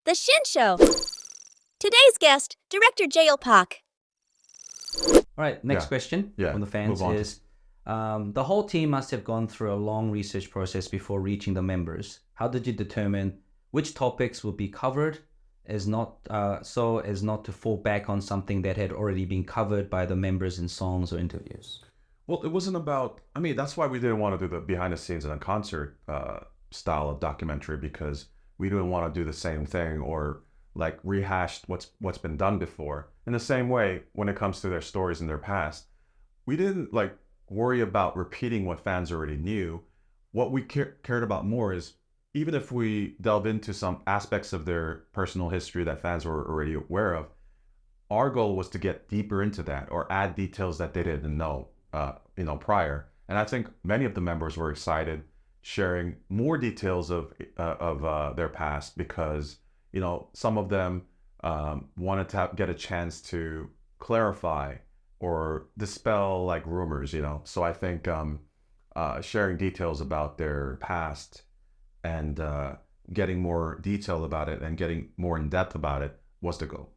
The Shin Show. Today's guest, Director Jayil Park. All right, next Yeah. question from the fans move on. is, the whole team must have gone through a long research process before reaching the members. How did you determine which topics would be covered so as not to fall back on something that had already been covered by the members in songs or interviews? Well, it wasn't about, I mean, that's why we didn't want to do the behind the scenes and a concert style of documentary, because we didn't want to do the same thing or like rehash what's been done before. In the same way, when it comes to their stories in their past, we didn't like worry about repeating what fans already knew. What we cared about more is, even if we delve into some aspects of their personal history that fans were already aware of, our goal was to get deeper into that or add details that they didn't know, prior. And I think many of the members were excited sharing more details of their past, because some of them wanted to get a chance to clarify or dispel like rumors. So I think sharing details about their past and getting more detail about it and getting more in depth about it was the goal.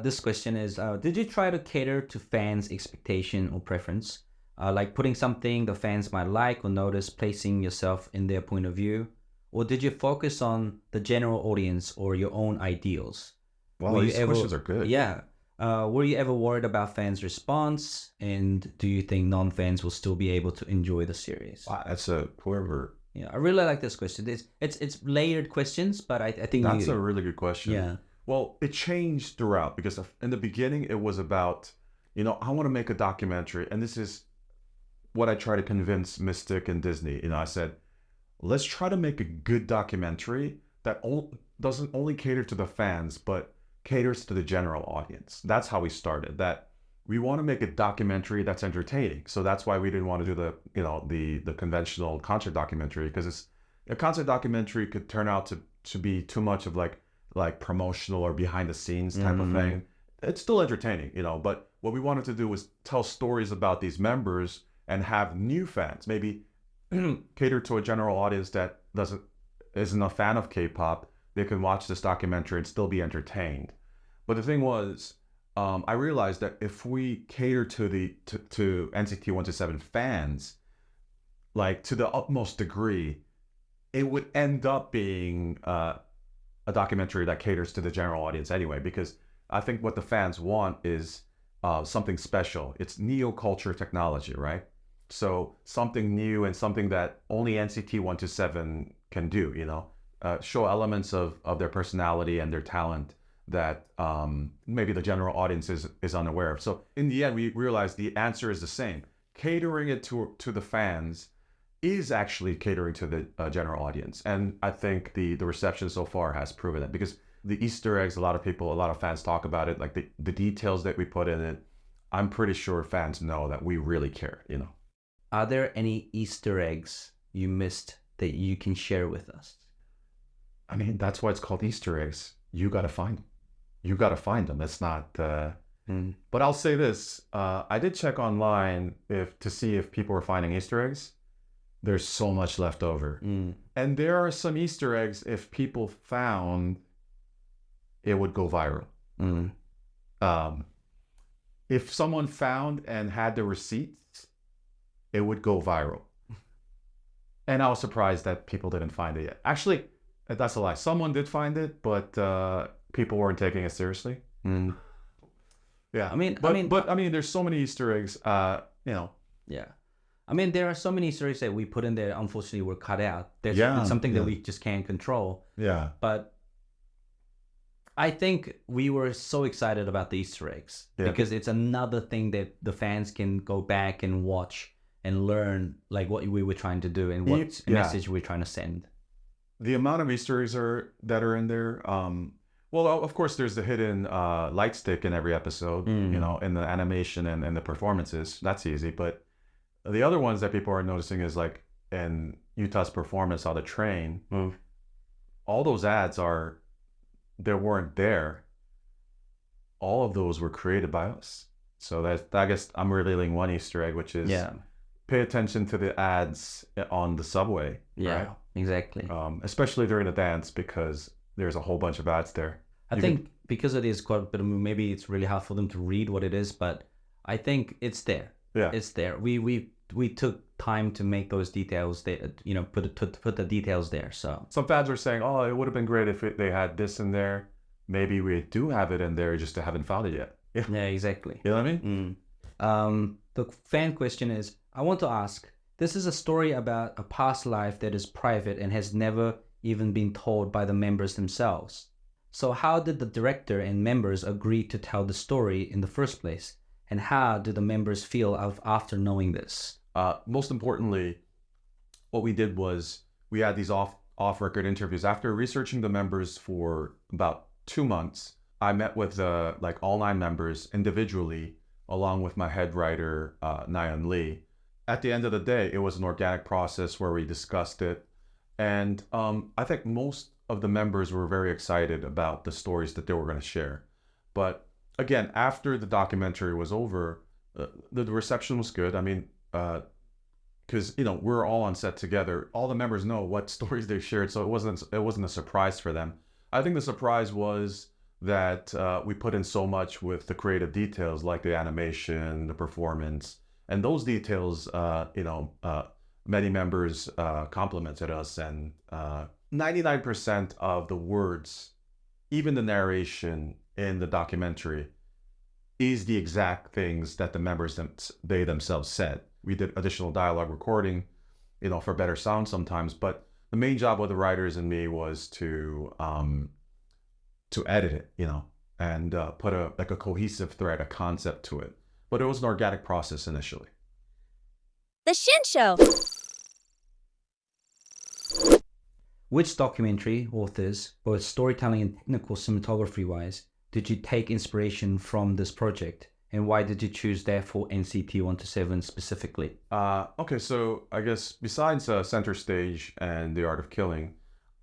This question is, did you try to cater to fans' expectation or preference? Like putting something the fans might like or notice, placing yourself in their point of view? Or did you focus on the general audience or your own ideals? Wow, these questions are good. Yeah. Were you ever worried about fans' response? And do you think non-fans will still be able to enjoy the series? Wow, that's whoever. Yeah, I really like this question. It's layered questions, but I think That's a really good question. Yeah. Well, it changed throughout, because in the beginning it was about, I want to make a documentary, and this is what I try to convince Mystic and Disney. I said, let's try to make a good documentary that doesn't only cater to the fans, but caters to the general audience. That's how we started. That we want to make a documentary that's entertaining. So that's why we didn't want to do the conventional concert documentary, because a concert documentary could turn out to be too much of like promotional or behind the scenes type of thing. It's still entertaining, but what we wanted to do was tell stories about these members and have new fans, maybe cater to a general audience that isn't a fan of K-pop. They can watch this documentary and still be entertained. But the thing was, I realized that if we cater to NCT 127 fans, like to the utmost degree, it would end up being a documentary that caters to the general audience anyway, because I think what the fans want is something special. It's neo-culture technology, right? So something new and something that only NCT 127 can do, show elements of their personality and their talent that maybe the general audience is unaware of. So in the end, we realized the answer is the same. Catering it to the fans is actually catering to the general audience. And I think the reception so far has proven it, because the Easter eggs, a lot of fans talk about it, like the details that we put in it. I'm pretty sure fans know that we really care, Are there any Easter eggs you missed that you can share with us? I mean, that's why it's called Easter eggs. You got to find them. You got to find them. It's not... But I'll say this. I did check online to see if people were finding Easter eggs. There's so much left over. And there are some Easter eggs, if people found, it would go viral. If someone found and had the receipts, it would go viral. And I was surprised that people didn't find it yet. Actually, that's a lie. Someone did find it, but people weren't taking it seriously. Yeah, I mean, there's so many Easter eggs. Yeah, I mean, there are so many Easter eggs that we put in there. Unfortunately, were cut out. It's something that we just can't control. Yeah, but I think we were so excited about the Easter eggs because it's another thing that the fans can go back and watch and learn, like what we were trying to do and what message we're trying to send. The amount of Easter eggs that are in there. Well, of course, there's the hidden light stick in every episode, in the animation and the performances. That's easy. But the other ones that people are noticing is like in Utah's performance on the train, all those ads weren't there. All of those were created by us. So I guess I'm revealing one Easter egg, which is pay attention to the ads on the subway. Yeah, right? Exactly. Especially during the dance, because there's a whole bunch of ads there. I think because it is quite a bit of, maybe it's really hard for them to read what it is, but I think it's there. Yeah. It's there. We took time to make those details there, put the details there. So Some fans were saying, oh, it would have been great if they had this in there. Maybe we do have it in there, just haven't found it yet. yeah, exactly. You know what I mean? The fan question is, I want to ask, this is a story about a past life that is private and has never even been told by the members themselves. So how did the director and members agree to tell the story in the first place? And how do the members feel after knowing this? Most importantly, what we did was we had these off-record interviews. After researching the members for about 2 months, I met with all 9 members individually, along with my head writer, Nayeon Lee. At the end of the day, it was an organic process where we discussed it. And I think most of the members were very excited about the stories that they were going to share. But again, after the documentary was over, the reception was good. I mean, because we're all on set together. All the members know what stories they shared, so it wasn't a surprise for them. I think the surprise was that we put in so much with the creative details, like the animation, the performance, and those details. Many members complimented us, and 99% of the words, even the narration in the documentary, is the exact things that the members they themselves said. We did additional dialogue recording, for better sound sometimes, but the main job of the writers and me was to edit it, and put a cohesive thread, a concept to it. But it was an organic process initially. The Shin Show. Which documentary authors, both storytelling and technical cinematography-wise, did you take inspiration from this project? And why did you choose therefore NCT127 specifically? Okay, so I guess besides Center Stage and The Art of Killing,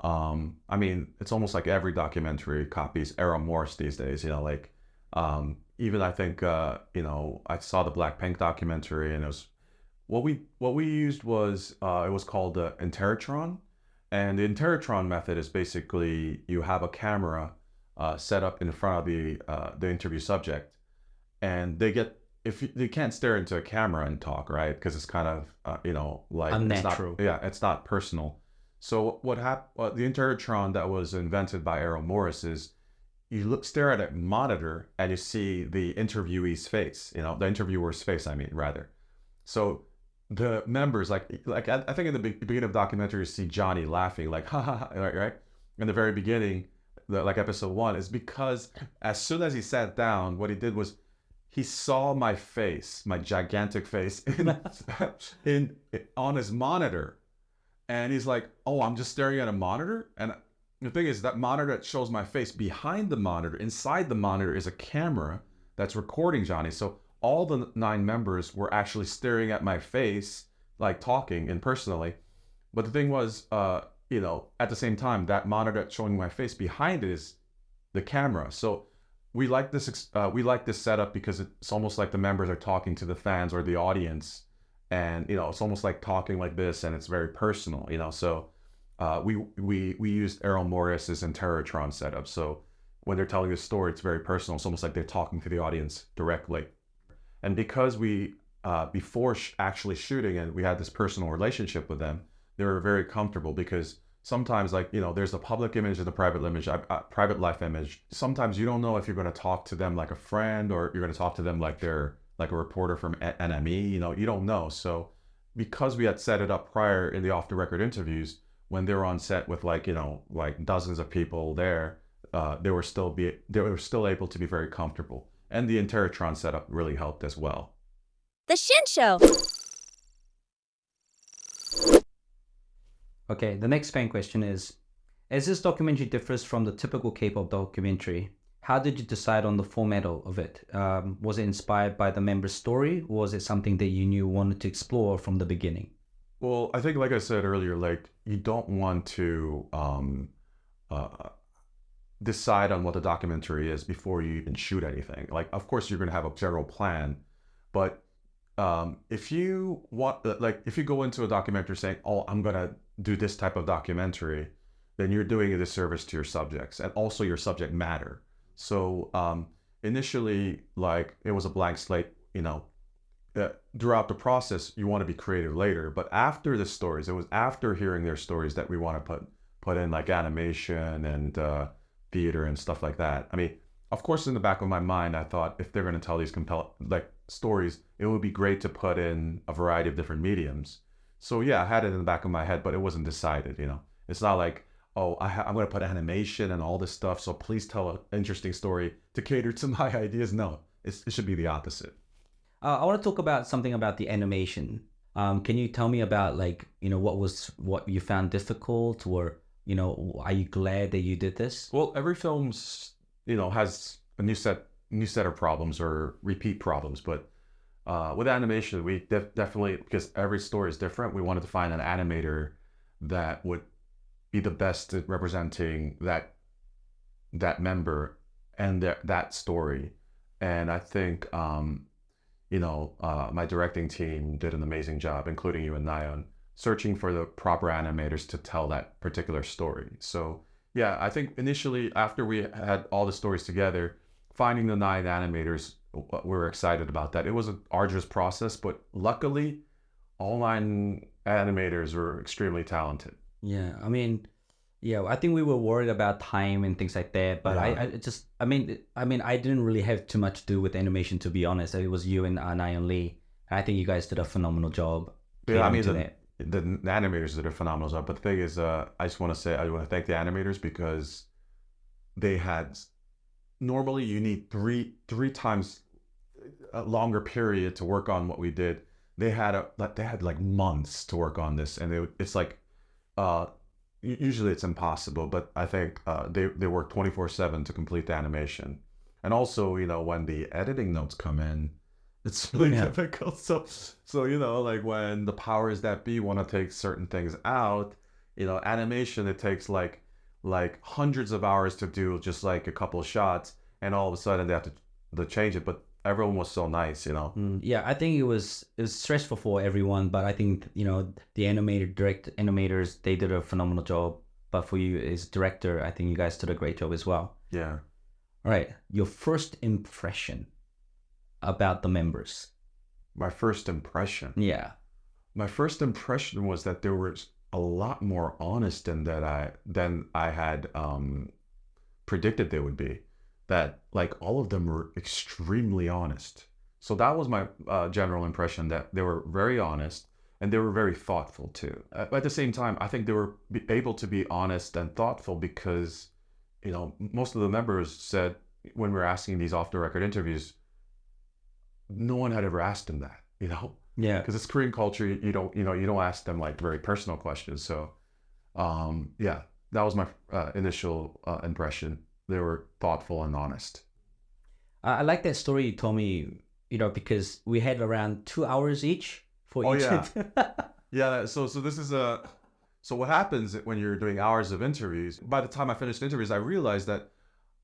I mean, it's almost like every documentary copies Errol Morris these days, even I think, I saw the Blackpink documentary, and it was, what we used was, it was called the Interrotron. And the Interrotron method is basically you have a camera set up in front of the interview subject, and they can't stare into a camera and talk, right? Because it's kind of unnatural. It's not personal. So the Interrotron that was invented by Errol Morris is you stare at a monitor and you see the interviewee's face, the interviewer's face, rather. So the members, I think in the beginning of the documentary, you see Johnny laughing, like, ha ha, ha, right? In the very beginning, episode 1, is because as soon as he sat down, what he did was he saw my face, my gigantic face, on his monitor. And he's like, oh, I'm just staring at a monitor? And the thing is, that monitor that shows my face, behind the monitor, inside the monitor, is a camera that's recording Johnny. So all the 9 members were actually staring at my face, like talking impersonally. But the thing was, at the same time, that monitor that's showing my face, behind it is the camera. So we like this setup because it's almost like the members are talking to the fans or the audience. And, it's almost like talking like this, and it's very personal, So we used Errol Morris's Interrotron setup. So when they're telling the story, it's very personal. It's almost like they're talking to the audience directly. And because we, before actually shooting, and we had this personal relationship with them, they were very comfortable, because sometimes, there's a public image and a private life image. Sometimes you don't know if you're going to talk to them like a friend, or you're going to talk to them like they're like a reporter from NME, you don't know. So because we had set it up prior in the off-the-record interviews, when they were on set with dozens of people there, they were still able to be very comfortable. And the Interrotron setup really helped as well. The Shin Show. Okay, the next fan question is, as this documentary differs from the typical K-pop documentary, how did you decide on the format of it? Was it inspired by the member's story, or was it something that you knew wanted to explore from the beginning? Well, I think, like I said earlier, you don't want to decide on what the documentary is before you even shoot anything. Of course, you're going to have a general plan, but if you want, if you go into a documentary saying, "Oh, I'm going to do this type of documentary," then you're doing a disservice to your subjects and also your subject matter. So initially, like it was a blank slate, throughout the process, you want to be creative later. But after the stories, it was after hearing their stories that we want to put in like animation and theater and stuff like that. I mean, of course, in the back of my mind, I thought if they're going to tell these stories, it would be great to put in a variety of different mediums. So yeah, I had it in the back of my head, but it wasn't decided. It's not like, oh, I'm going to put animation and all this stuff, so please tell an interesting story to cater to my ideas. No, it should be the opposite. I want to talk about something about the animation. Can you tell me about what you found difficult, or are you glad that you did this? Well, every film's has a new set of problems or repeat problems, but with animation, we definitely, because every story is different, we wanted to find an animator that would be the best at representing that member and that story. And I think my directing team did an amazing job, including you and Nyan, searching for the proper animators to tell that particular story. So yeah, I think initially after we had all the stories together, finding the 9 animators, we were excited about that. It was an arduous process, but luckily all 9 animators were extremely talented. Yeah, I mean, I think we were worried about time and things like that, but Yeah. I didn't really have too much to do with animation, to be honest. It was you and Nyan Lee. I think you guys did a phenomenal job. Yeah, I mean, to that. the animators did a phenomenal job. But the thing is, I just want to say, I want to thank the animators because they had, normally you need three times a longer period to work on what we did. They had like months to work on this, and it's like, usually it's impossible, but I think they work 24/7 to complete the animation. And also, when the editing notes come in, it's really difficult. So like when the powers that be want to take certain things out, animation, it takes like hundreds of hours to do just like a couple of shots, and all of a sudden they have to change it. But everyone was so nice. Yeah, I think it was stressful for everyone, but I think the animators, they did a phenomenal job. But for you as director, I think you guys did a great job as well. Yeah. All right, your first impression about the members. My first impression. Yeah. My first impression was that there was a lot more honest than I had predicted they would be. That like all of them were extremely honest. So that was my general impression, that they were very honest and they were very thoughtful too. At the same time, I think they were able to be honest and thoughtful because, most of the members said when we were asking these off the record interviews, no one had ever asked them that, Yeah. because it's Korean culture. You don't ask them like very personal questions. So, yeah, that was my initial impression. They were thoughtful and honest. I like that story you told me, because we had around 2 hours each for each. Yeah. Yeah. So this is so what happens when you're doing hours of interviews, by the time I finished interviews, I realized that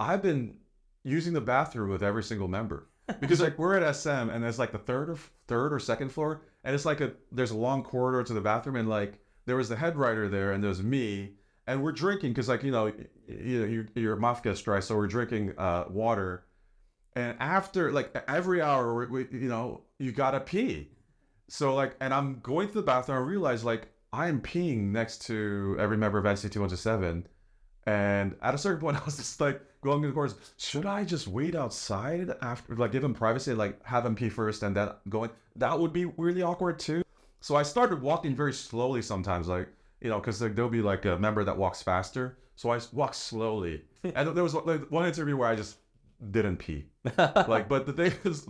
I've been using the bathroom with every single member. Because like we're at SM and it's like the third or second floor, and it's like there's a long corridor to the bathroom, and like there was the head writer there and there's me, and we're drinking because like your mouth gets dry, so we're drinking water, and after like every hour we you gotta pee, so like, and I'm going to the bathroom, I realize like I am peeing next to every member of NCT 127. And at a certain point, I was just like going to the course. Should I just wait outside after, like, give him privacy, like have him pee first and then going? That would be really awkward too. So I started walking very slowly sometimes, like because like, there'll be like a member that walks faster. So I walk slowly. And there was like one interview where I just didn't pee. Like, but the thing is,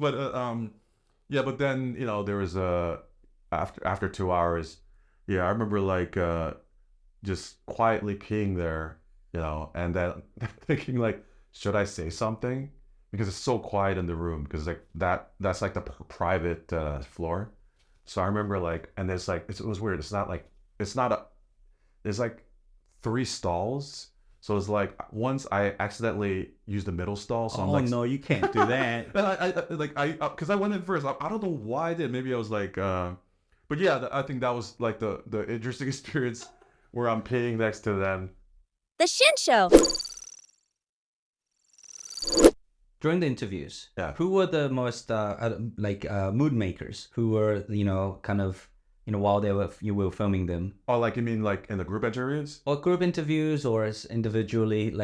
yeah. But then there was after 2 hours, yeah, I remember like just quietly peeing there. And then thinking like, should I say something? Because it's so quiet in the room, because like that's like the private floor. So I remember like, and there's like, it was weird. There's like 3 stalls. So it's like once I accidentally used the middle stall. So I'm like, no, you can't do that. And because I went in first. I don't know why I did. Maybe I was like, but yeah, I think that was like the interesting experience where I'm peeing next to them. The Shin Show. During the interviews, Yeah. who were the most mood makers? Who were kind of while you were filming them, Oh, like you mean like in the group interviews? or group interviews, or as individually,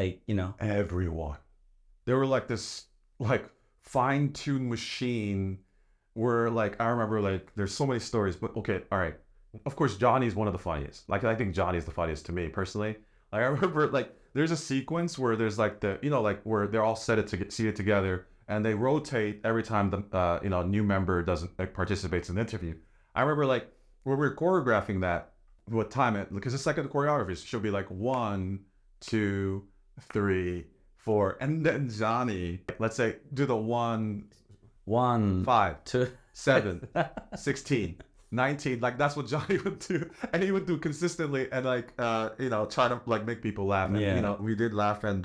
Everyone. They were like this like fine-tuned machine where like I remember like there's so many stories, but okay, all right. Of course, Johnny's one of the funniest. Like I think Johnny's the funniest to me personally. Like I remember like there's a sequence where there's like like where they're all seated together and they rotate every time the new member doesn't participates in the interview. I remember like when we were choreographing that, what time it because it's like the choreography she'll be like 1, 2, 3, 4, and then Johnny, let's say do the 1, 1, 5, 2, 7, 16, 19, like that's what Johnny would do, and he would do consistently, and like try to like make people laugh, and Yeah. we did laugh, and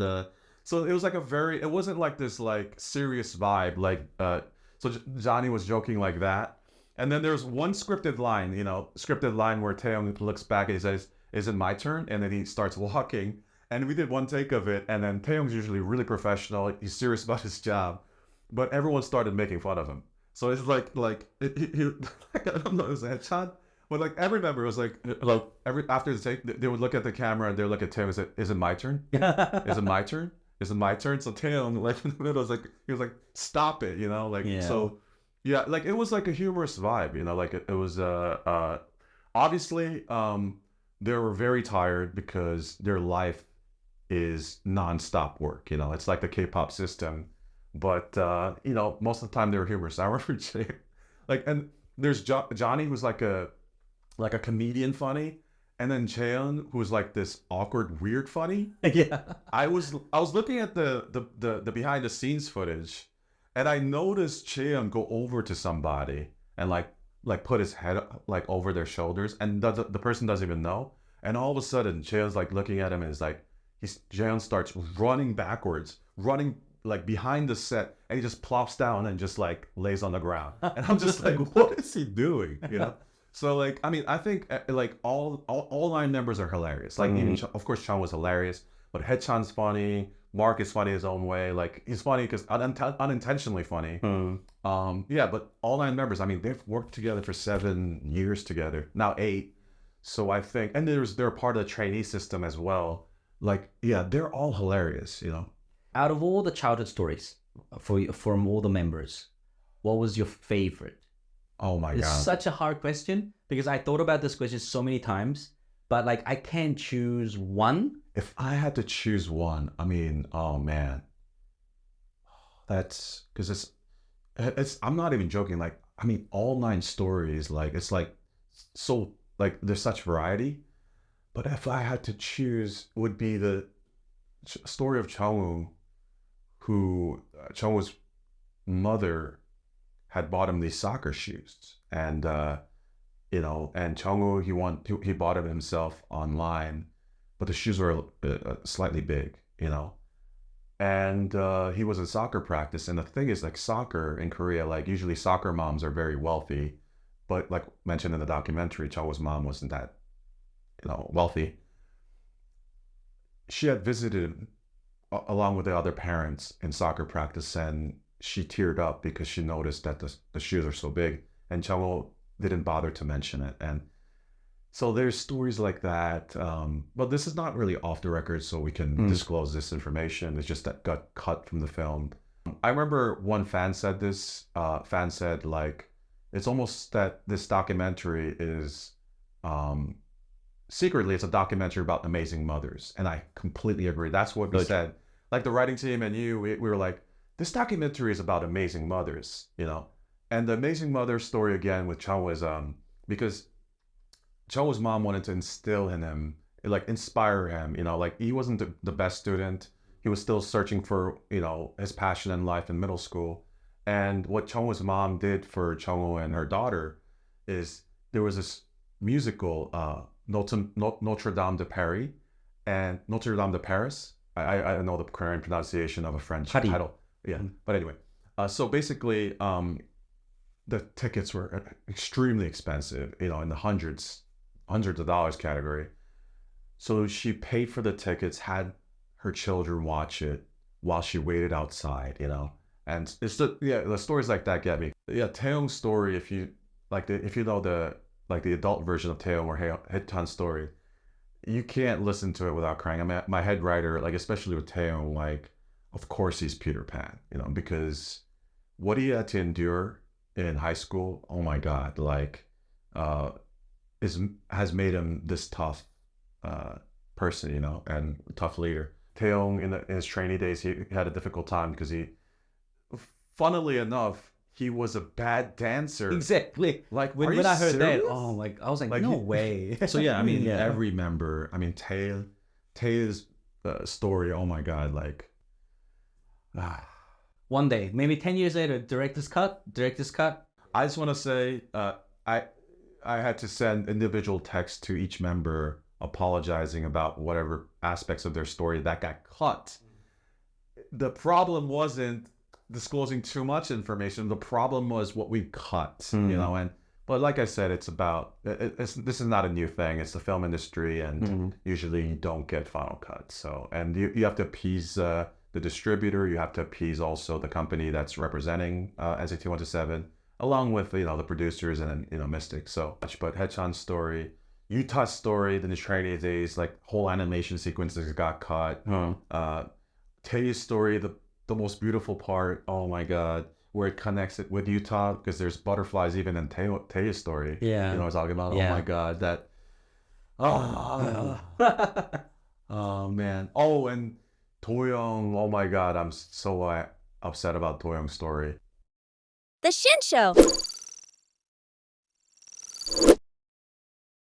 so it was like it wasn't like this like serious vibe, like so Johnny was joking like that, and then there's one scripted line where Taeyong looks back and he says, "Is it my turn?" And then he starts walking, and we did one take of it, and then Taeyong's usually really professional, he's serious about his job, but everyone started making fun of him. So it's like he I don't know, it was a headshot, but like every member was like every after the take they would look at the camera and they would look at Taeyong and say, "Is it my turn? Is it my turn? Is it my turn?" So Taeyong like in the middle was like he was like, "Stop it," like Yeah. so yeah, like it was like a humorous vibe, like it was obviously they were very tired because their life is non-stop work, it's like the K-pop system. But most of the time they were humorous. I remember and there's Johnny who's like a comedian funny, and then Cheon who's like this awkward weird funny. Yeah. I was looking at the behind the scenes footage, and I noticed Cheon go over to somebody and like put his head like over their shoulders, and the person doesn't even know. And all of a sudden Cheon's like looking at him and is like Cheon starts running backwards, running like behind the set, and he just plops down and just like lays on the ground, and I'm just like, what is he doing? So like I mean I think like all 9 members are hilarious, like even of course Chan was hilarious, but Haechan's funny, Mark is funny his own way, like he's funny because unintentionally funny. Yeah, but all 9 members, I mean they've worked together for 7 years together, now 8. So I think, and they're part of the trainee system as well, like yeah, they're all hilarious. Out of all the childhood stories from all the members, what was your favorite? Oh my It's god. such a hard question because I thought about this question so many times, but like I can't choose one. If I had to choose one, I mean, oh man, that's because it's. I'm not even joking. Like, I mean, all 9 stories, like it's like so like there's such variety. But if I had to choose, would be the story of Changwoo, who Changwoo's mother had bought him these soccer shoes, and and Changwoo he bought them himself online, but the shoes were slightly big, and he was in soccer practice. And the thing is, like soccer in Korea, like usually soccer moms are very wealthy, but like mentioned in the documentary, Changwoo's mom wasn't that wealthy. She had visited along with the other parents in soccer practice, and she teared up because she noticed that the shoes are so big, and Changwoo didn't bother to mention it. And so there's stories like that, but this is not really off the record, so we can disclose this information. It's just that got cut from the film. I remember one fan said this. Fan said like it's almost that this documentary is secretly it's a documentary about amazing mothers, and I completely agree. That's what we said. Like the writing team and we were like, this documentary is about amazing mothers, and the amazing mother story again with Changwoo is because Changwoo's mom wanted to instill in him, like inspire him, like he wasn't the best student. He was still searching for, his passion in life in middle school. And what Changwoo's mom did for Changwoo and her daughter is there was this musical, Notre Dame de Paris and Notre Dame de Paris. I know the Korean pronunciation of a French title. Yeah, but anyway, so basically, the tickets were extremely expensive, in the hundreds of dollars category. So she paid for the tickets, had her children watch it while she waited outside, you know. And it's the stories like that get me. Yeah, Taeyong's story, if you know the adult version of Taeyong or Haechan's story, you can't listen to it without crying. I mean, my head writer, like especially with Taeyong, like of course he's Peter Pan, you know, because what he had to endure in high school, oh my God, like has made him this tough person, you know, and tough leader. Taeyong in his trainee days, he had a difficult time because funnily enough, he was a bad dancer. Exactly. Like when I heard that, oh, like I was like no way. So yeah, I mean, every member. I mean, Tae's story. Oh my God, like. One day, maybe 10 years later, director's cut. I just want to say, I had to send individual texts to each member apologizing about whatever aspects of their story that got cut. The problem wasn't disclosing too much information. The problem was what we cut, you know. But like I said, it's about this is not a new thing. It's the film industry, and usually you don't get final cuts. So, and you have to appease the distributor. You have to appease also the company that's representing NCT 127, along with the producers and Mystic. So, but Haechan's story, Utah's story, then the training days, like whole animation sequences got cut. Tae's story, the most beautiful part, oh my God, where it connects it with Utah, because there's butterflies even in Tae's story. Yeah. You know what I'm talking about? Yeah. Oh my God, that. Oh man. Oh, and Doyoung, oh my God, I'm so upset about Doyoung's story. The Shin Show.